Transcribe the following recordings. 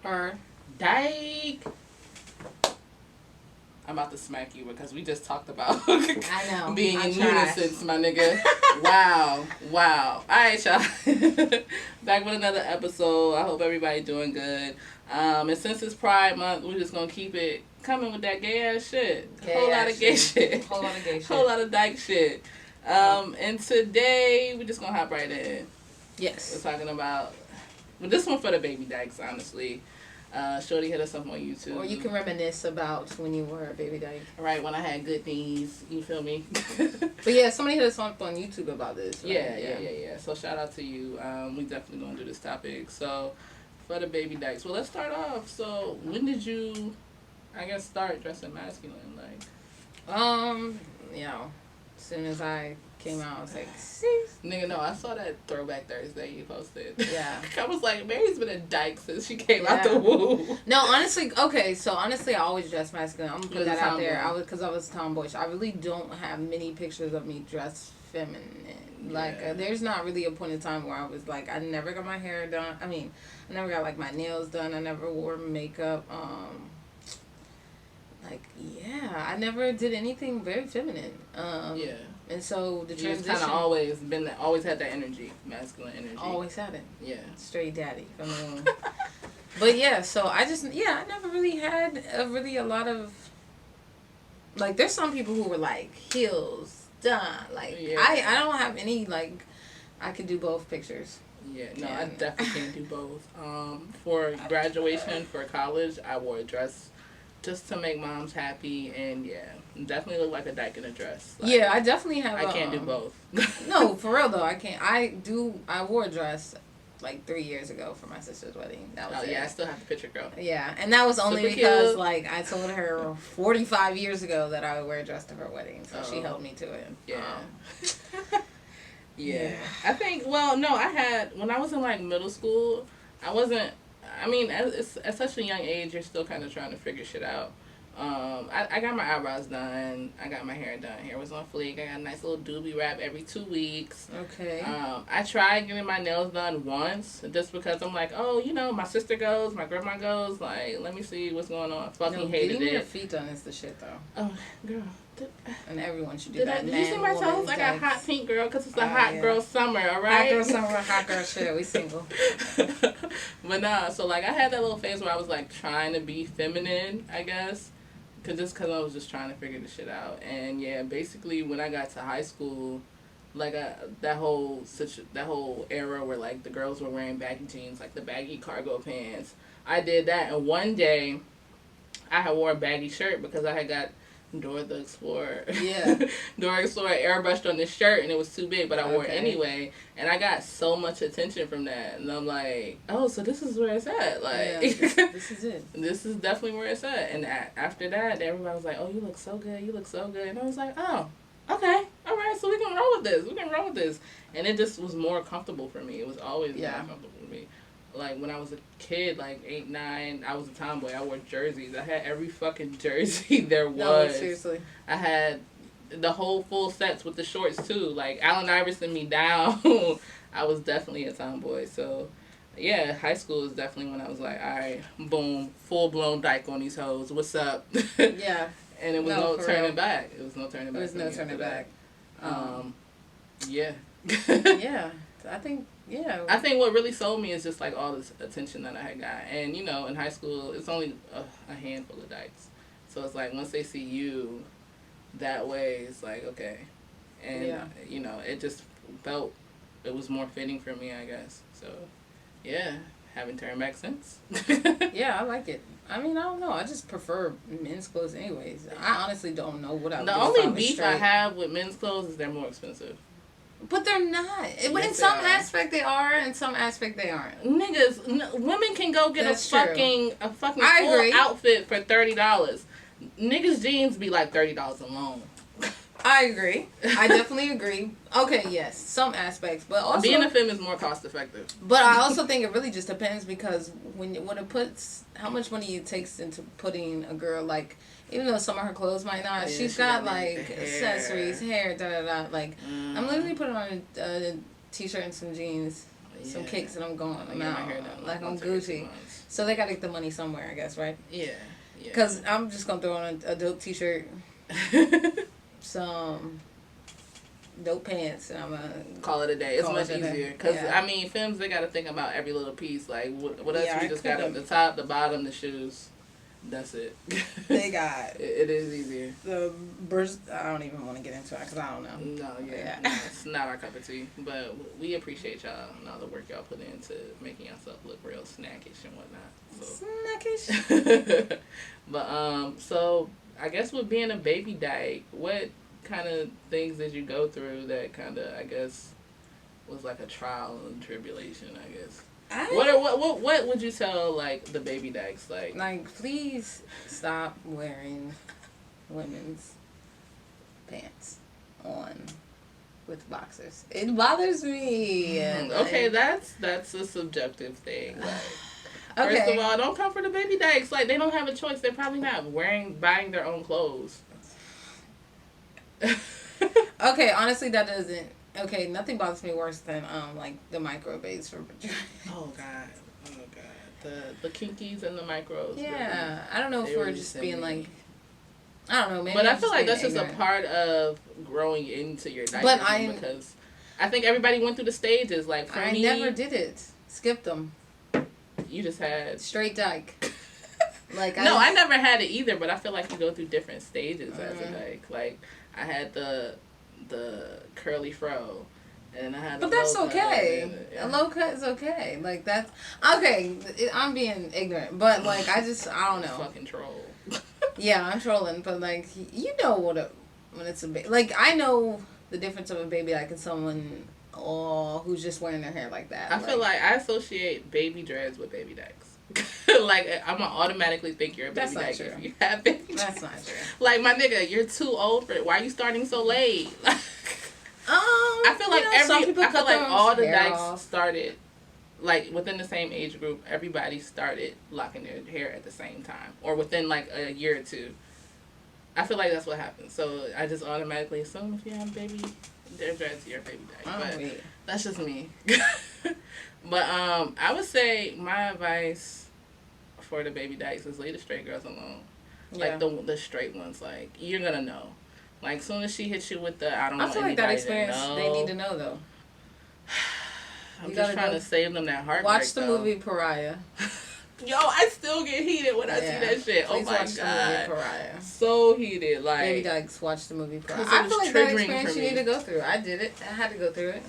Her. Dyke. I'm about to smack you because we just talked about I know. being in unison, my nigga. Wow. All right, y'all. Back with another episode. I hope everybody doing good. And since it's Pride Month, we're just gonna keep it coming with that gay ass shit. Whole lot of gay shit. Whole lot of gay shit. Whole lot of dyke shit. And today we're just gonna hop right in. Yes. We're talking about this one for the baby dykes, honestly. Shorty hit us up on YouTube. Or you can reminisce about when you were a baby dyke. Right, when I had good knees. You feel me? But yeah, somebody hit us up on YouTube about this. Right? Yeah. So shout out to you. We definitely gonna do this topic. So for the baby dykes. Well, let's start off. So when did you, I guess, start dressing masculine? Like, as soon as I came out, I was like, nigga, no, I saw that Throwback Thursday you posted. Yeah. I was like, Mary's been a dyke since she came out the womb. No, honestly, I always dress masculine. I'm gonna put that out there. Because I was tomboyish. I really don't have many pictures of me dressed feminine. Like, there's not really a point in time where I was like, I never got my hair done. I mean, I never got like my nails done. I never wore makeup. I never did anything very feminine. And so the transition. Kind of always had that energy, masculine energy. Always had it. Yeah. Straight daddy from the womb. But yeah, so I never really had a lot of, like, there's some people who were like, heels, done. Like, I don't have any, like, I could do both pictures. Yeah, no, I definitely can't do both. For graduation, for college, I wore a dress just to make moms happy, and definitely look like a dyke in a dress. Like, I definitely have. I can't do both. No, for real though, I can't. I wore a dress like 3 years ago for my sister's wedding. That was it. I still have the picture, girl. Yeah, and that was only because like I told her 45 years ago that I would wear a dress to her wedding, so she held me to it. Yeah. I think. Well, no, I had when I was in like middle school. I wasn't. I mean, at such a young age, you're still kind of trying to figure shit out. I got my eyebrows done. I got my hair done. Hair was on fleek. I got a nice little doobie wrap every 2 weeks. Okay. I tried getting my nails done once just because I'm like, oh, my sister goes, my grandma goes. Like, let me see what's going on. Fucking hated it. Getting your feet done is the shit, though. Oh, girl. And everyone should do that. Did you see my toes? I got hot pink, girl, because it's a hot girl summer, all right? Hot girl summer, hot girl shit. We single. But nah, so like I had that little phase where I was like trying to be feminine, I guess. Because I was just trying to figure this shit out. And basically when I got to high school, like that whole era where like the girls were wearing baggy jeans, like the baggy cargo pants. I did that, and one day I had wore a baggy shirt because I had got Dora the Explorer. Yeah. Dora the Explorer airbrushed on this shirt, and it was too big, but I wore it anyway. And I got so much attention from that. And I'm like, oh, so this is where it's at. Like, this is it. This is definitely where it's at. And after that, everybody was like, oh, you look so good. You look so good. And I was like, oh, okay. All right, so we can roll with this. And it just was more comfortable for me. It was always more comfortable for me. Like, when I was a kid, like 8, 9, I was a tomboy. I wore jerseys. I had every fucking jersey there was. No, seriously. I had the whole full sets with the shorts, too. Like, Allen Iverson me down. I was definitely a tomboy. So, high school is definitely when I was like, all right, boom, full-blown dyke on these hoes. What's up? Yeah. And it was no turning back. It was no turning back. There was no turning back. Yeah. Yeah. I think what really sold me is just like all this attention that I had got. And, in high school, it's only a handful of dykes. So it's like once they see you that way, it's like, okay. And, it just felt it was more fitting for me, I guess. So, haven't turned back since. Yeah, I like it. I mean, I don't know. I just prefer men's clothes anyways. I honestly don't know what I would do. The only beef I have with men's clothes is they're more expensive. But they're not. In some aspect they are, in some aspect they aren't. Niggas, women can go get a fucking full outfit for $30. Niggas' jeans be like $30 alone. I agree. I definitely agree. Okay, yes, some aspects, but also being a femme is more cost effective. But I also think it really just depends because when it puts how much money it takes into putting a girl, like, even though some of her clothes might not, she's got like accessories, hair, da da da. Like, I'm literally putting on a t-shirt and some jeans. some kicks, and I'm going. I'm out. Like I'm Gucci. Months. So they gotta get the money somewhere, I guess, right? Yeah. Because I'm just gonna throw on a dope t-shirt, some dope pants, and I'm gonna call it a day. It's much easier. Because, I mean, films, they gotta think about every little piece. Like, what else you just got at the top, the bottom, the shoes. That's it. They got... It is easier. The burst... I don't even want to get into it because I don't know. No, no, it's not our cup of tea. But we appreciate y'all and all the work y'all put into making yourself look real snackish and whatnot. So. Snackish? But, so, I guess with being a baby dyke, what kind of things did you go through that kind of, I guess, was like a trial and tribulation, I guess? What would you tell, like, the baby dykes? Like, please stop wearing women's pants on with boxers. It bothers me. Okay, that's a subjective thing. Like, first of all, don't come for the baby dykes. Like, they don't have a choice. They're probably not buying their own clothes. Okay, honestly, that doesn't... Okay, nothing bothers me worse than like the micro baits for Oh god. The kinkies and the micros. Yeah, really, I don't know if we're just being like, I don't know, maybe. But I feel like that's ignorant. Just a part of growing into your diapers. Because I think everybody went through the stages. Like for me, I never did it. Skipped them. You just had straight dyke. Like I never had it either. But I feel like you go through different stages as a dyke. Like I had the curly fro, and I had. But that's okay. A low cut is okay. Like that's okay. I'm being ignorant, but like I don't know. Fucking troll. Yeah, I'm trolling, but like you know when it's a baby. Like I know the difference of a baby dyke and someone who's just wearing their hair like that. I feel like I associate baby dreads with baby dykes. Like I'm gonna automatically think you're a baby dyke if you have baby dreads. That's not true. Like my nigga, you're too old for it. Why are you starting so late? I feel like all the dykes started like within the same age group. Everybody started locking their hair at the same time, or within like a year or two. I feel like that's what happened. So I just automatically assume if you have baby, their dreads, you're a baby dyke. But that's just me. But I would say my advice for the baby dykes is leave the straight girls alone. Like the straight ones, like you're gonna know. Like soon as she hits you with the I feel like that experience they need to know though. I'm just trying to save them that heartbreak. Watch the movie Pariah. Yo, I still get heated when I see that shit. Please oh my watch god, the movie Pariah. So heated. Like baby dykes, watch the movie Pariah. I feel like that experience you need to go through. I did it. I had to go through it.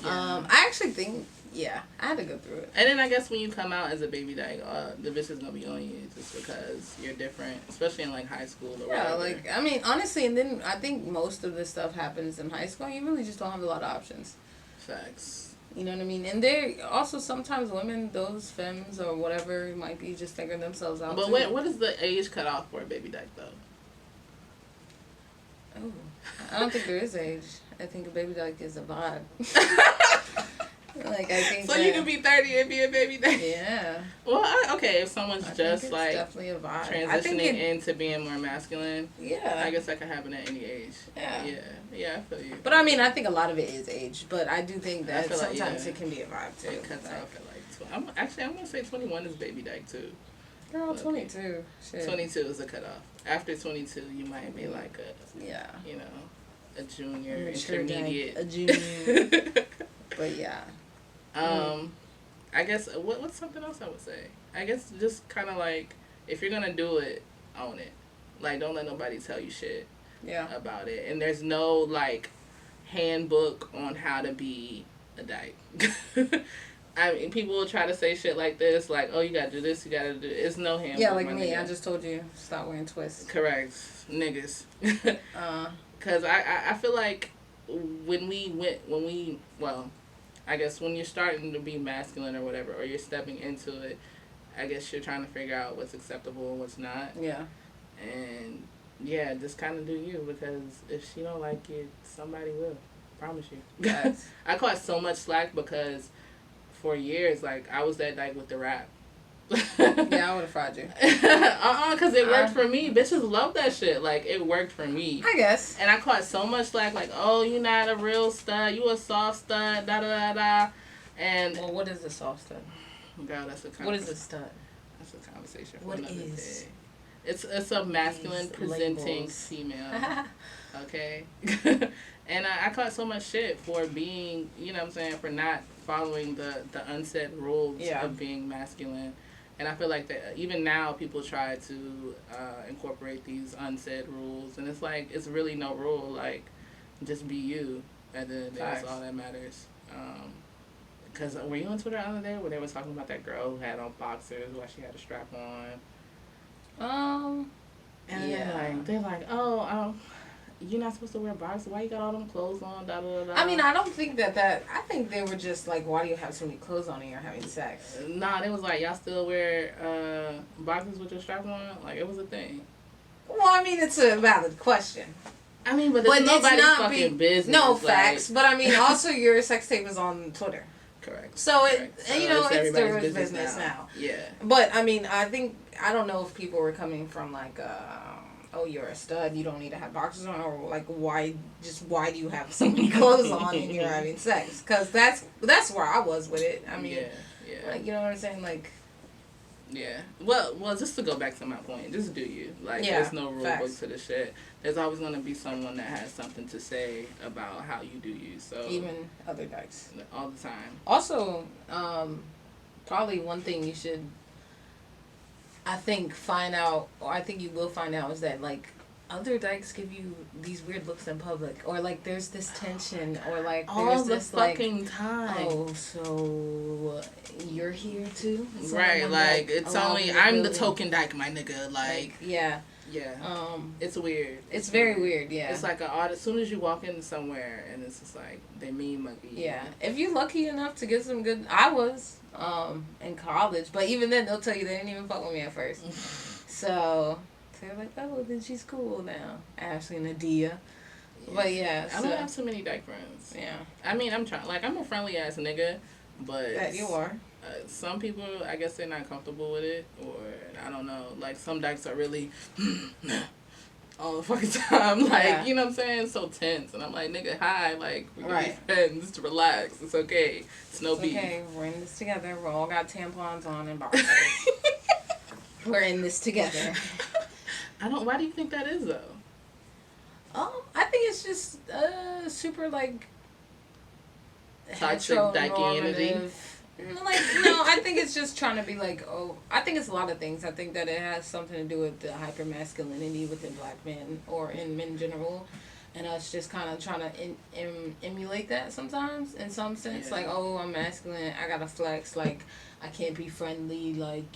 Yeah. I actually think. Yeah, I had to go through it. And then I guess when you come out as a baby dyke, the bitch is gonna be on you just because you're different, especially in like high school or whatever. Like I mean, honestly, and then I think most of this stuff happens in high school. You really just don't have a lot of options. Facts. You know what I mean? And there also sometimes women, those femmes or whatever, might be just figuring themselves out. But what is the age cutoff for a baby dyke though? Oh, I don't think there is age. I think a baby dyke is a vibe. Like I think. So you can be 30 and be a baby dyke. Yeah. Well, okay, if someone's just like definitely a vibe. Transitioning into being more masculine. Yeah. I guess that could happen at any age. Yeah. Yeah, I feel you. But I mean, I think a lot of it is age. But I do think that sometimes it can be a vibe too. It cuts off at like I'm gonna say 21 is baby dyke too. Girl, 22. Shit. 22 is a cutoff. After 22, you might be like a junior, intermediate, a junior. But yeah. I guess what's something else I would say? I guess just kind of like if you're gonna do it, own it. Like don't let nobody tell you shit. Yeah. About it, and there's no like handbook on how to be a dyke. I mean, people will try to say shit like this, like, oh, you gotta do this, you gotta do. It's no handbook. Yeah, like me. I just told you stop wearing twists. Correct, niggas. Cause I feel like I guess when you're starting to be masculine or whatever, or you're stepping into it, I guess you're trying to figure out what's acceptable and what's not. Yeah. And yeah, just kind of do you, because if she don't like it, somebody will. Promise you. Yes. I caught so much slack because for years, like, I was that dyke with the rap. Yeah, I would have fried you. Because it worked for me. Bitches love that shit. Like, it worked for me. I guess. And I caught so much slack, like, oh, you not a real stud. You a soft stud, da-da-da-da. And well, what is a soft stud? God, that's a what is a stud? That's a conversation for what another is day. It's a masculine presenting labels. female. Okay. And I caught so much shit for being, you know what I'm saying, for not following the unsaid rules of being masculine. And I feel like that even now people try to incorporate these unsaid rules, and it's like it's really no rule. Like, just be you, and then that's all that matters. Because were you on Twitter the other day where they were talking about that girl who had on boxers while she had a strap on? And they're like, oh, you're not supposed to wear boxers. Why you got all them clothes on? Da da da. I mean, I don't think that. I think they were just like, why do you have so many clothes on and you're having sex? Nah, they was like, y'all still wear boxers with your strap on? Like, it was a thing. Well, I mean, it's a valid question. I mean, but it's nobody's fucking business. No, facts. But I mean, also your sex tape is on Twitter. Correct. So So it's their business now. Yeah. But I mean, I don't know if people were coming from like, oh, you're a stud, you don't need to have boxers on, or like, why do you have so many clothes on and you're having sex? Because that's where I was with it. I mean, like, you know what I'm saying, like. Yeah. Well, just to go back to my point, just do you. Like, there's no rule book to the shit. There's always going to be someone that has something to say about how you do you. So even other dykes. All the time. Also, probably one thing you should, I think you will find out, is that, like, other dykes give you these weird looks in public, or like there's this tension, or like all there's the this fucking time. Oh, so you're here too, right? Like, it's only I'm the token dyke, my nigga. Like yeah. It's weird. It's very weird. Yeah. It's like as soon as you walk in somewhere, and it's just like they mean monkey. Yeah. If you're lucky enough to get some good, I was in college, but even then they'll tell you they didn't even fuck with me at first. So. They're like, oh, then she's cool now. Ashley and Adia. But yeah. I don't have so many dyke friends. Yeah. I mean, I'm trying. Like, I'm a friendly ass nigga, but. That you are. Some people, I guess they're not comfortable with it, or I don't know. Like, some dykes are really all the fucking time. Like, you know what I'm saying? So tense. And I'm like, nigga, hi. Like, we can be friends. Just relax. It's okay. It's no beef. Okay, we're in this together. We all got tampons on and boxers. We're in this together. Why do you think that is, though? I think it's just super, like, toxic Dykeinity. Like, no, I think it's just trying to be like, I think it's a lot of things. I think that it has something to do with the hypermasculinity within black men, or in men in general, and us just kind of trying to emulate that sometimes, in some sense. Like, oh, I'm masculine, I gotta flex, like, I can't be friendly, like,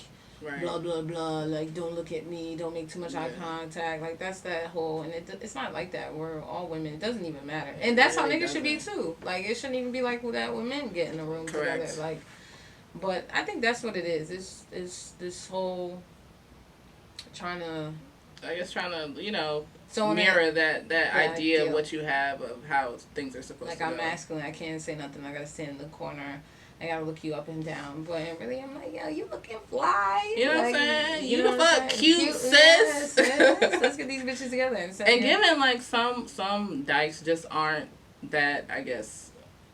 blah, blah, blah, like, don't look at me, don't make too much eye contact, like, that's that whole, and it's not like that. We're all women, it doesn't even matter, and that's how niggas should be too. Like, it shouldn't even be like that when men get in a room together, like, but I think that's what it is. It's this whole trying to, you know, mirror that idea of what you have of how things are supposed to go. Like, I'm masculine, I can't say nothing, I gotta stand in the corner, I gotta look you up and down, but really I'm like, yo, you looking fly. You know what I'm saying? You the fuck cute, sis. Yes. Let's get these bitches together. And given, like, some dykes just aren't that, I guess,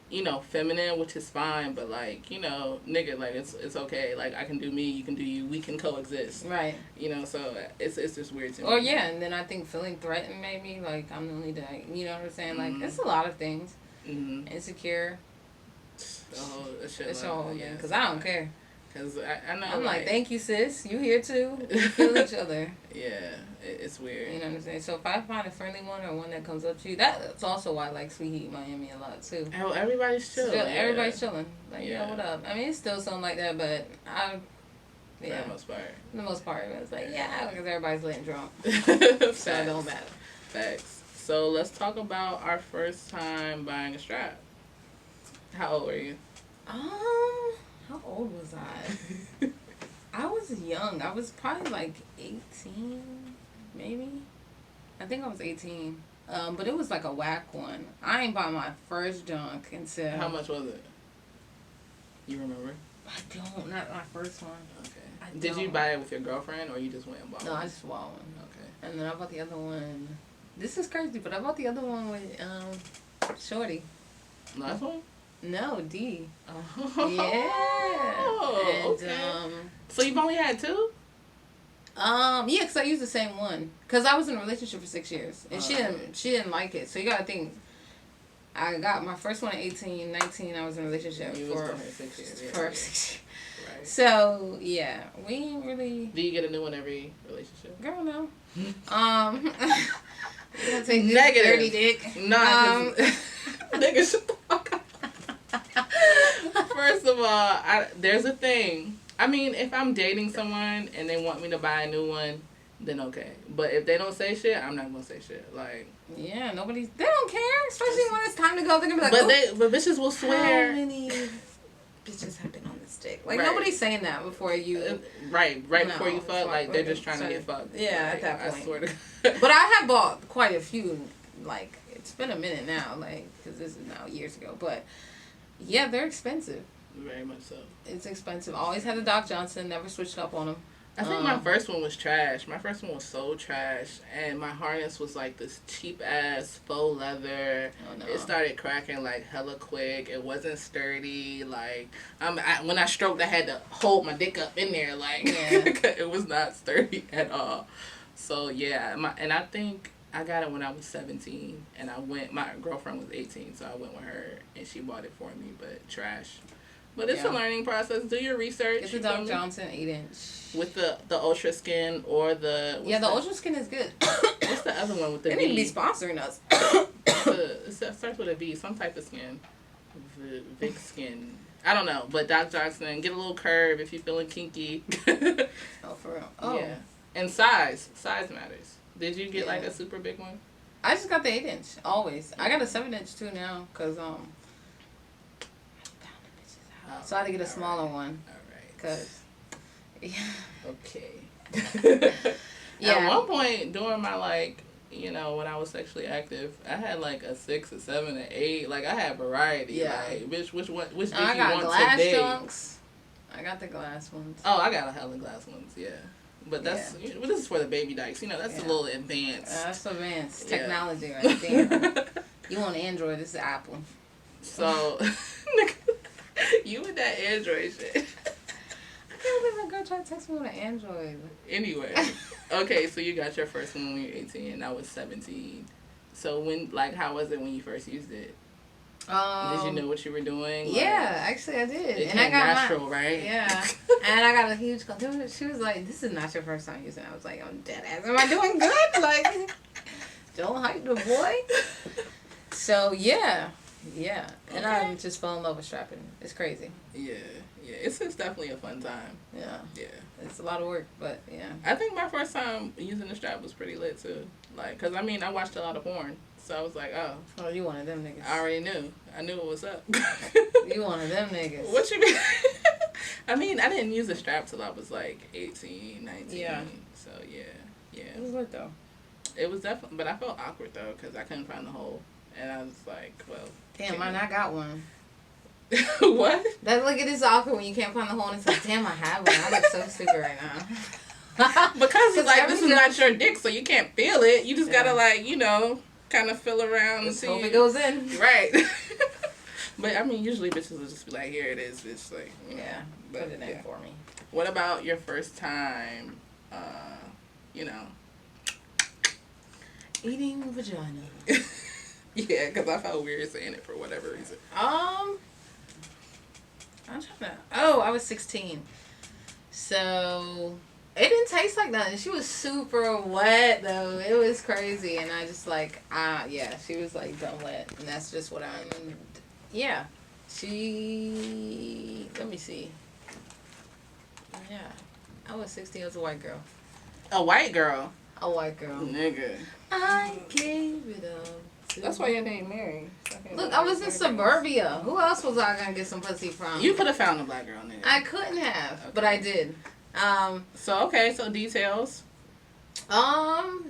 you know, feminine, which is fine, but, like, you know, nigga, like, it's okay. Like, I can do me, you can do you, we can coexist. Right. You know, so it's just weird to me. Or, yeah, and then I think feeling threatened maybe, like, I'm the only dyke. You know what I'm saying? Like, it's a lot of things. Insecure. It's a whole thing. Because I don't care. Because I know. I'm like, thank you, sis. You here too. We feel each other. Yeah, it's weird. You know what I'm saying? So if I find a friendly one, or one that comes up to you, that's also why I like Sweet Heat Miami a lot too. Oh, everybody's chilling. Everybody's chilling. Like, yo, what up? I mean, it's still something like that, but for the most part. For the most part, it's like, because everybody's laying drunk. So it don't matter. Facts. So let's talk about our first time buying a strap. How old were you? How old was I? I was young. I was probably like 18, maybe. I think I was 18. But it was like a whack one. I ain't bought my first junk until... How much was it? You remember? I don't. Not my first one. Okay. Did you buy it with your girlfriend, or you just went and bought one? No, I just bought one. Okay. And then I bought the other one... This is crazy, but I bought the other one with Shorty. Last one? No, D. Oh. Yeah. And, okay. So you've only had 2? Yeah, because I used the same one. Because I was in a relationship for 6 years. And she didn't like it. So you got to think, I got my first one at 18, 19, I was in a relationship for 6 years. Yeah, for 6 years. Right. So, yeah, we ain't really... Do you get a new one every relationship? Girl, no. You're gonna take Negative. Dirty dick. Nah, nigga, shut the fuck up. First of all, there's a thing. I mean, if I'm dating someone and they want me to buy a new one, then okay. But if they don't say shit, I'm not gonna say shit. Like, yeah, they don't care, especially when it's time to go. They're gonna be like, but bitches will swear. How many bitches have been on this dick? Like, nobody's saying that before you. Right before you fuck. Like, they're just trying to get fucked. Yeah, like, at that point. I swear to God. But I have bought quite a few. Like, it's been a minute now. Like, because this is now years ago. But yeah, they're expensive. Very much so. It's expensive. Always had a Doc Johnson. Never switched up on them. I think my first one was trash. My first one was so trash. And my harness was like this cheap ass faux leather. Oh, no. It started cracking like hella quick. It wasn't sturdy. Like, when I stroked, I had to hold my dick up in there. Like, it was not sturdy at all. So, yeah. And I think I got it when I was 17. And my girlfriend was 18. So I went with her and she bought it for me. But trash. But it's a learning process. Do your research. It's a Doc Johnson 8-inch. With the Ultra Skin or the... the Ultra Skin is good. What's the other one with the V? They need to be sponsoring us. It starts with a V. Some type of skin. Vic Skin. I don't know. But Doc Johnson, get a little curve if you're feeling kinky. Oh, for real? Oh. Yeah. And size. Size matters. Did you get like a super big one? I just got the 8-inch. Always. I got a 7-inch too now. Because, so I had to get a smaller one. Alright. Because, Okay. At one point during my, like, you know, when I was sexually active, I had like a 6, a 7, an 8. Like, I had variety. Yeah. Like, which dick you want today? I got glass junks. I got the glass ones. Oh, I got a hell of glass ones, yeah. But that's this is for the baby Dykes. You know, that's a little advanced. That's advanced technology right there. You want Android, this is Apple. So, you with that Android shit. I can't believe my girl tried to text me with an Android. Anyway, okay, so you got your first one when you were 18, and I was 17. So how was it when you first used it? Did you know what you were doing? Yeah, actually I did. It came natural, right? Yeah. And I got a huge compliment. She was like, "This is not your first time using it." I was like, "I'm dead ass. Am I doing good?" Like, don't hype the boy. So yeah. And I just fell in love with strapping. It's crazy. Yeah. It's definitely a fun time. Yeah. It's a lot of work, but yeah. I think my first time using the strap was pretty lit too. Like, cause I mean, I watched a lot of porn, so I was like, oh, you one of them niggas. I already knew. I knew what was up. You one of them niggas. What you mean? I mean, I didn't use the strap till I was like 18, 19. Yeah. So yeah. It was lit though. It was definitely, but I felt awkward though, cause I couldn't find the hole, and I was like, well. Damn, I got one. What? Look at this awkward when you can't find the hole and it's like, damn, I have one. I look so stupid right now. Because it's like, this is not your dick, so you can't feel it. You just gotta, like, you know, kind of feel around and see. Hope it goes in. Right. But, I mean, usually bitches will just be like, here it is, bitch. Like, you know. Yeah, put it in for me. What about your first time, you know? Eating vagina. Yeah, because I felt weird saying it for whatever reason. I'm trying to... Oh, I was 16. So, it didn't taste like nothing. She was super wet, though. It was crazy. And I just like, she was like dumb wet. And that's just what yeah. Let me see. Yeah. I was 16. I was a white girl. A white girl? A white girl. Nigga. I gave it up. That's why your name Mary. Look, I was in suburbia. Who else was I gonna get some pussy from? You could have found a black girl, nigga. I couldn't have, but I did. So details.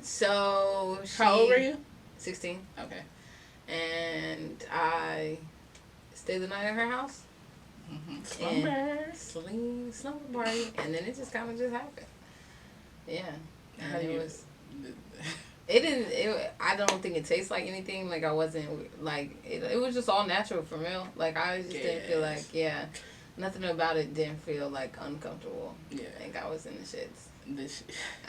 So how old were you? 16. Okay. And I stayed the night at her house. Slumber party, and then it just kind of just happened. Yeah. And it was. It didn't. I don't think it tastes like anything. Like I wasn't like it. It was just all natural for real. Like I just didn't feel like nothing about it didn't feel like uncomfortable. Yeah, like I was in the shits.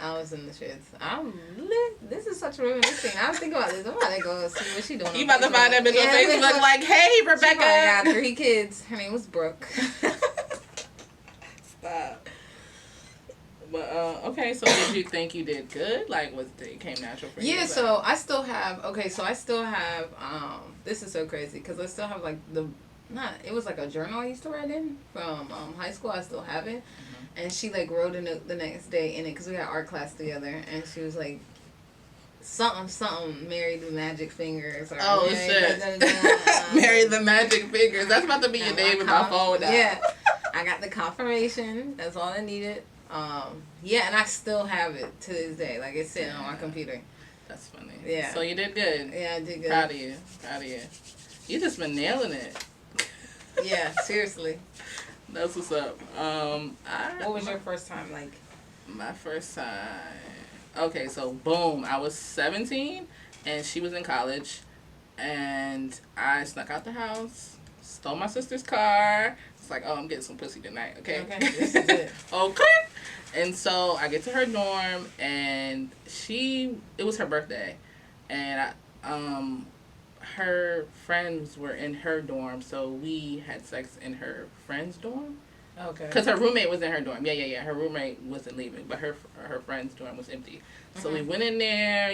I was in the shits. I'm lit. This is such a reminiscing. I was thinking about this. I'm about to go see what she doing. You about to find that bitch on Facebook like, hey, Rebecca. She got 3 kids. Her name was Brooke. Stop. But okay, so did you think you did good? Like, it came natural for you? Yeah, so I still have. Okay, so I still have. This is so crazy because I still have like it was like a journal I used to write in from high school. I still have it, and she like wrote a note the next day in it because we had art class together, and she was like, something, marry the magic fingers. Or shit. Marry the magic fingers. That's about to be your name in my phone now. Yeah, I got the confirmation. That's all I needed. And I still have it to this day. Like it's sitting on my computer. That's funny. Yeah. So you did good. Yeah, I did good. Proud of you. You just been nailing it. Yeah, seriously. That's what's up. What was your first time like? My first time. Okay, so boom, I was 17 and she was in college, and I snuck out the house, stole my sister's car. It's like, oh, I'm getting some pussy tonight, okay? This is it. Okay. And so I get to her dorm, and it was her birthday, and her friends were in her dorm, so we had sex in her friend's dorm. Okay. Because her roommate was in her dorm. Yeah. Her roommate wasn't leaving, but her friend's dorm was empty. So we went in there,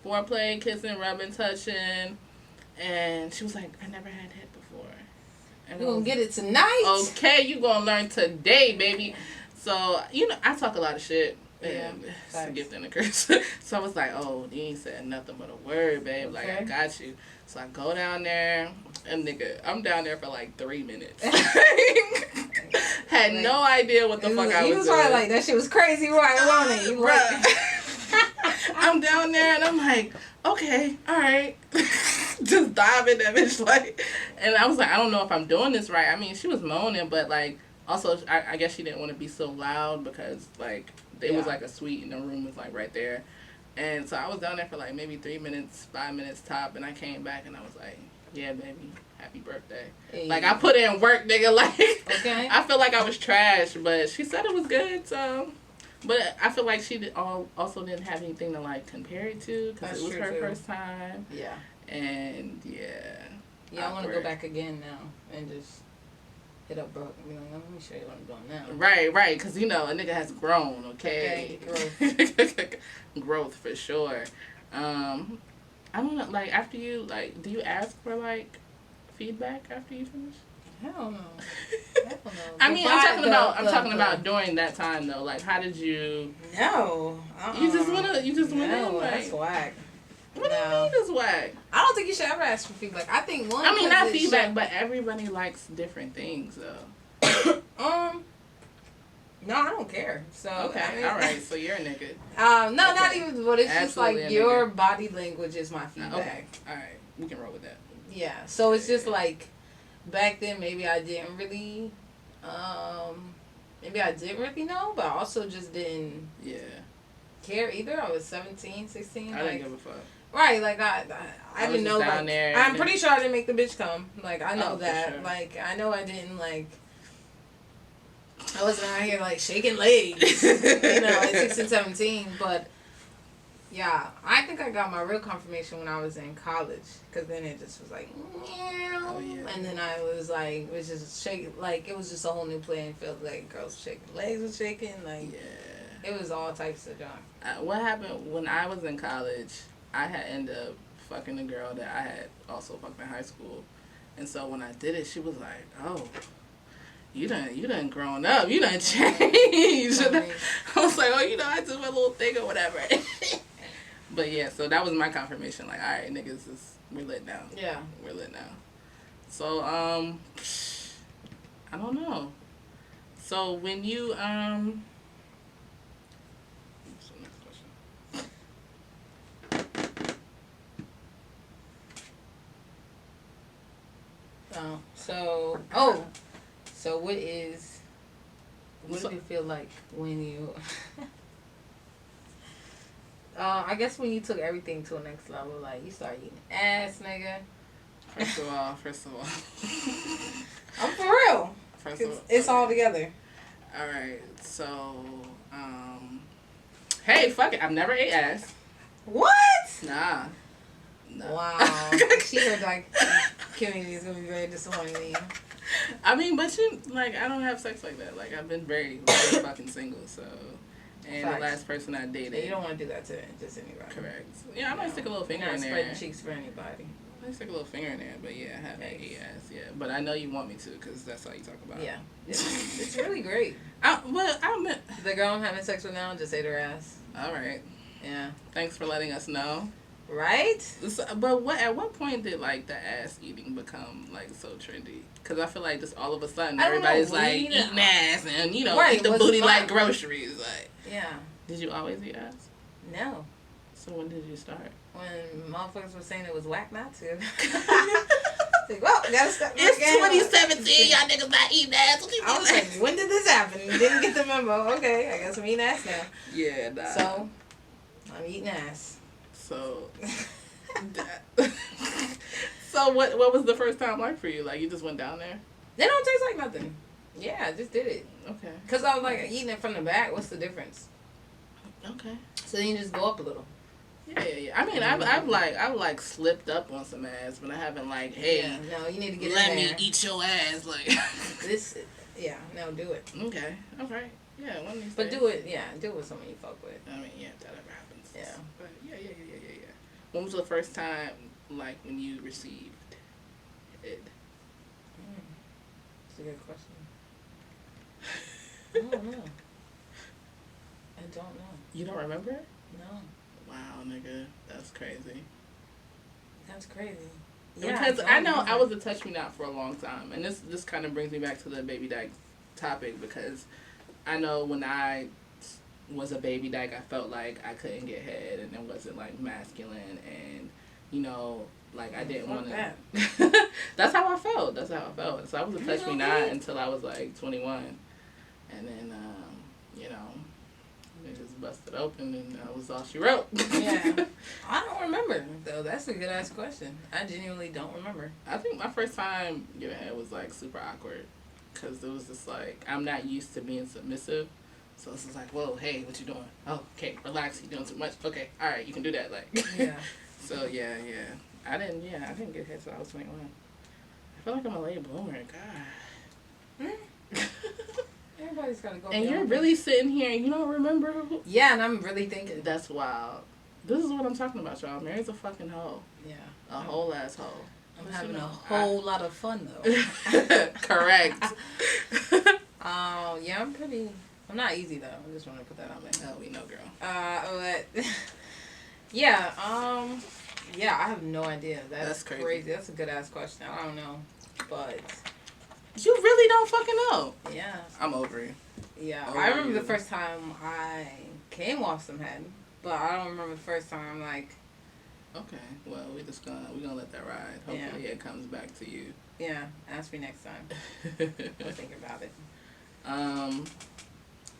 foreplay, kissing, rubbing, touching, and she was like, I never had head before. And you gonna get it tonight? Okay, you gonna learn today, baby. So, I talk a lot of shit. And it's a gift and a curse. So I was like, oh, you ain't said nothing but a word, babe. Like, I got you. So I go down there, and nigga, I'm down there for like 3 minutes. Had no idea what the fuck I was doing. You was probably like, that shit was crazy, right? Wasn't it? Right. I'm down there, and I'm like, okay, all right. Just dive in that bitch, like. And I was like, I don't know if I'm doing this right. I mean, she was moaning, but, like, also, I guess she didn't want to be so loud because, like, it was like a suite and the room was like right there. And so I was down there for like maybe 3 minutes, 5 minutes top, and I came back and I was like, yeah, baby, happy birthday. Hey. Like, I put in work, nigga. Like, I feel like I was trash, but she said it was good, so. But I feel like she also didn't have anything to, like, compare it to because it was her first time. Yeah. And, yeah. Yeah, I want to go back again now and just hit up Brooke and be like, let me show you what I'm doing Right, now. because, a nigga has grown, okay? Growth. Growth, for sure. I don't know, like, after you, like, do you ask for, like, feedback after you finish? Hell no. I mean, I'm talking about during that time, though. Like, how did you... No. You just went in, no, like... that's whack. What do you mean it's whack? I don't think you should ever ask for feedback. I think I mean, not feedback, but everybody likes different things, though. No, I don't care. So okay, I mean, all right. So you're a nigga. No, not even. But it's Absolutely just like your body language is my feedback. Okay, all right, we can roll with that. Yeah. So it's just like back then. Maybe I didn't really. Maybe I didn't really know, but I also just didn't. Yeah. Care either. I was 17, 16. I didn't give a fuck. Right, like I didn't know. Like, I'm pretty sure I didn't make the bitch come. Like I know that. Sure. Like I know I didn't like. I wasn't out here like shaking legs, at 16, 17. But yeah, I think I got my real confirmation when I was in college, because then it just was like, and then I was like, it was just shaking, like it was just a whole new playing field. Like girls shaking, legs were shaking, like it was all types of junk. What happened when I was in college? I had ended up fucking a girl that I had also fucked in high school. And so when I did it, she was like, oh, you done grown up. You done changed. I was like, oh, I did my little thing or whatever. But yeah, so that was my confirmation. Like, all right, niggas, we're lit now. Yeah. We're lit now. So, I don't know. So when you, So what did it feel like when you... I I guess when you took everything to a next level, like, you start eating ass, nigga. First of all. I'm for real. It's all together. Alright, so, hey, fuck it. I've never ate ass. What? Nah. No. Wow. She heard, like, community is going to be very disappointed in you. I mean, but I don't have sex like that. Like, I've been very, very fucking single, so. And Facts. The last person I dated. Yeah, you don't want to do that to just anybody. Correct. Yeah, I might stick a little finger in there. Not spreading cheeks for anybody. I might stick a little finger in there, but yeah, I haven't ate ass, yeah. But I know you want me to, because that's all you talk about. Yeah. It's really great. The girl I'm having sex with now just ate her ass. All right. Yeah. Thanks for letting us know. Right? But at what point did, like, the ass eating become, like, so trendy? Because I feel like just all of a sudden everybody's, like, eating ass and, eat the booty like groceries. Like, yeah. Did you always eat ass? No. So when did you start? When motherfuckers were saying it was whack not to. Like, well, gotta step my It's game 2017, y'all niggas not eating ass. I was like, when did this happen? Didn't get the memo. Okay, I guess I'm eating ass now. Yeah, nah. So, I'm eating ass. So, so what was the first time like for you? Like, you just went down there? They don't taste like nothing. Yeah, I just did it. Okay. Because I was like, eating it from the back, what's the difference? Okay. So then you just go up a little. Yeah. I mean, I've slipped up on some ass, but I haven't like, hey, yeah, no, you need to get let in there. me eat your ass, like. No, do it. Okay, okay, yeah, one of these But days. do it with someone you fuck with. I mean, yeah, if that ever happens. Yeah. But yeah. When was the first time, like, when you received it? That's a good question. I don't know. You don't remember? No. Wow, nigga, that's crazy. That's crazy. Yeah, because I know I was a touch me not for a long time, and this kind of brings me back to the baby dyke topic, because I know when I was a baby dyke, I felt like I couldn't get head, and it wasn't like masculine, and like I didn't want to. That's how I felt. So I was a touch me not until I was like 21, and then it just busted open, and that was all she wrote. Yeah. I don't remember, though. That's a good-ass question. I genuinely don't remember. I think my first time getting head was, like, super awkward. Because it was just, like, I'm not used to being submissive. So it's just like, whoa, hey, what you doing? Oh, okay, relax, you're doing too much. Okay, all right, you can do that. Like, yeah. So, yeah. I didn't get head till I was 21. I feel like I'm a late bloomer. God. Everybody's got to go. And you're really sitting here and you don't remember who? Yeah, and I'm really thinking. That's wild. This is what I'm talking about, y'all. Mary's a fucking hoe. Yeah. A whole ass hoe. I'm having a whole lot of fun, though. Correct. Yeah, I'm not easy, though. I just want to put that out there. Oh, we know, girl. But, yeah, I have no idea. That's crazy. That's a good-ass question. I don't know, but... You really don't fucking know. Yeah. I'm over you. Yeah. I remember the first time I came off some head, but I don't remember the first time, like... Okay. Well, we're gonna let that ride. Hopefully it comes back to you. Yeah. Ask me next time. I'll think about it.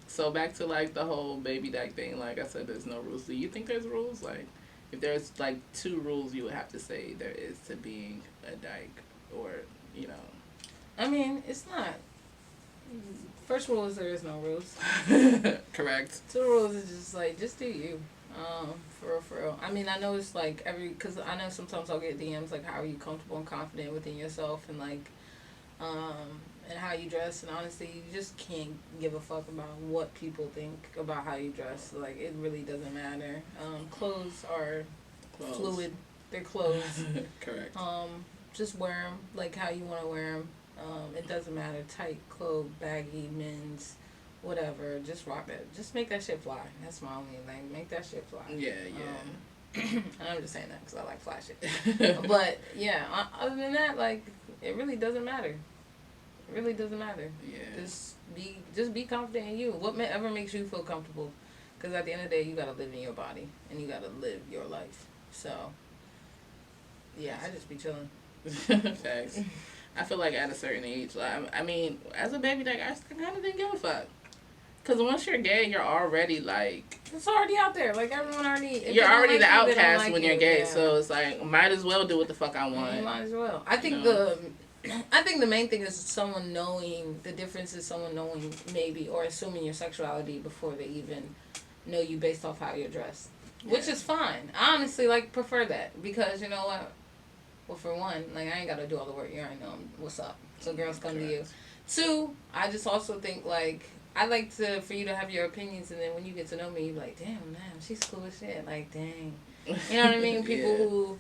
So back to, like, the whole baby dyke thing. Like I said, there's no rules. Do you think there's rules? Like, if there's, like, 2 rules you would have to say there is to being a dyke, or, I mean, it's not. First rule is there is no rules. Correct. 2 rules is just like, just do you. For real. I mean, I know it's like because I know sometimes I'll get DMs like, how are you comfortable and confident within yourself, and like, and how you dress, and honestly, you just can't give a fuck about what people think about how you dress. Like, it really doesn't matter. Clothes are fluid. They're clothes. Correct. Just wear them like how you want to wear them. It doesn't matter. Tight clothes, baggy, men's, whatever. Just rock it. Just make that shit fly. That's my only thing. Make that shit fly. Yeah. And I'm just saying that because I like fly shit. But, yeah, other than that, like, it really doesn't matter. It really doesn't matter. Yeah. Just be confident in you. Whatever makes you feel comfortable. Because at the end of the day, you got to live in your body. And you got to live your life. So, yeah, I just be chilling. Thanks. I feel like at a certain age, like, I mean, as a baby dyke, I kind of didn't give a fuck. Because once you're gay, you're already, like, It's already out there. Like, everyone already... You're already the outcast when you're gay, so it's like, might as well do what the fuck I want. You might as well. I think the main thing is someone knowing, the difference is someone knowing maybe, or assuming your sexuality before they even know you based off how you're dressed. Yeah. Which is fine. I honestly, like, prefer that. Because, you know what? Well, for one, like, I ain't got to do all the work. You already know what's up. So girls come to you. 2, I just also think, like... I like for you to have your opinions, and then when you get to know me, you're like, damn, she's cool as shit. Like, dang. You know what I mean? People who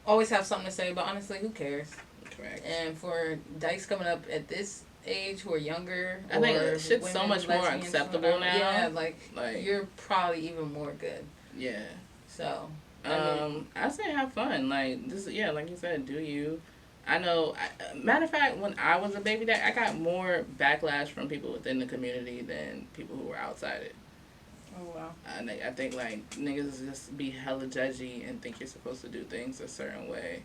always have something to say, but honestly, who cares? Correct. And for Dykes coming up at this age who are younger, I think shit's so much more acceptable now. Yeah, like you're probably even more good. Yeah. So, I say have fun. Like, this, like you said, do you. I know, matter of fact, when I was a baby dad, I got more backlash from people within the community than people who were outside it. Oh, wow. I think, like, niggas just be hella judgy and think you're supposed to do things a certain way.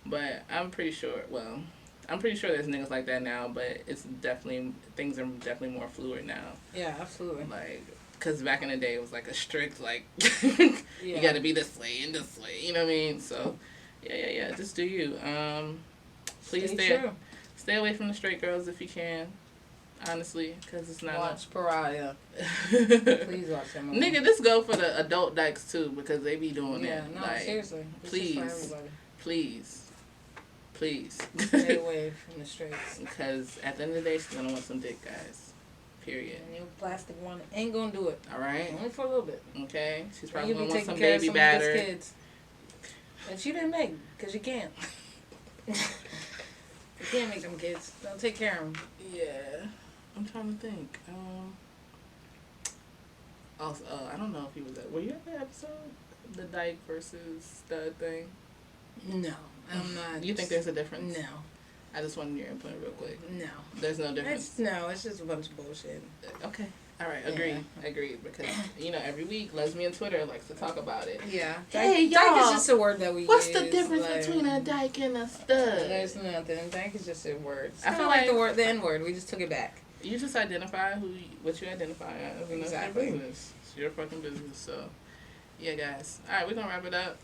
But I'm pretty sure there's niggas like that now, but things are definitely more fluid now. Yeah, absolutely. Like, because back in the day, it was, like, a strict, like, you gotta be this way and this way, you know what I mean? So, yeah, just do you. Please stay away from the straight girls if you can. Honestly, because it's not... Watch Pariah. Please watch them. Nigga, this go for the adult dykes, too, because they be doing that. Yeah, no, like, seriously. It's Please. Stay away from the straights. Because at the end of the day, she's going to want some dick, guys. Period. And your plastic one ain't going to do it. All right? Only for a little bit. Okay? She's probably going to want some baby batter. Kids that you didn't make, because you can't. You can't make them kids. Don't take care of them. Yeah. I'm trying to think. Also, I don't know if he was were you at the episode? The dyke versus stud thing? No, I'm not. You think there's a difference? No. I just wanted your input real quick. No. There's no difference? It's just a bunch of bullshit. Okay. All right, agreed. Because, every week, lesbian Twitter likes to talk about it. Yeah. Hey, y'all. Dyke is just a word that we use. What's the difference between a dyke and a stud? There's nothing. Dyke is just a word. I feel like the N-word. We just took it back. You just identify what you identify as. Exactly. It's your fucking business. So, yeah, guys. All right, we're going to wrap it up.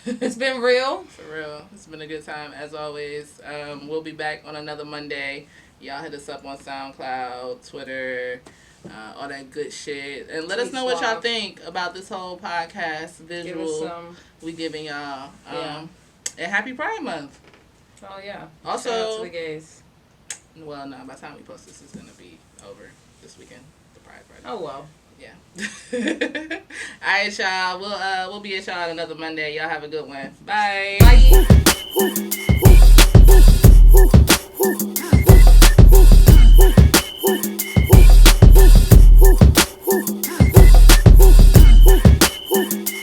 It's been real. For real. It's been a good time, as always. We'll be back on another Monday. Y'all hit us up on SoundCloud, Twitter, all that good shit. And let us know what y'all think about this whole podcast visual we giving y'all. And happy Pride Month. Oh, yeah. Also, shout out to the gays. Well, no, by the time we post this, it's going to be over this weekend. The Pride Party. Oh, well. Yeah. All right, y'all. We'll be at y'all another Monday. Y'all have a good one. Bye. Bye.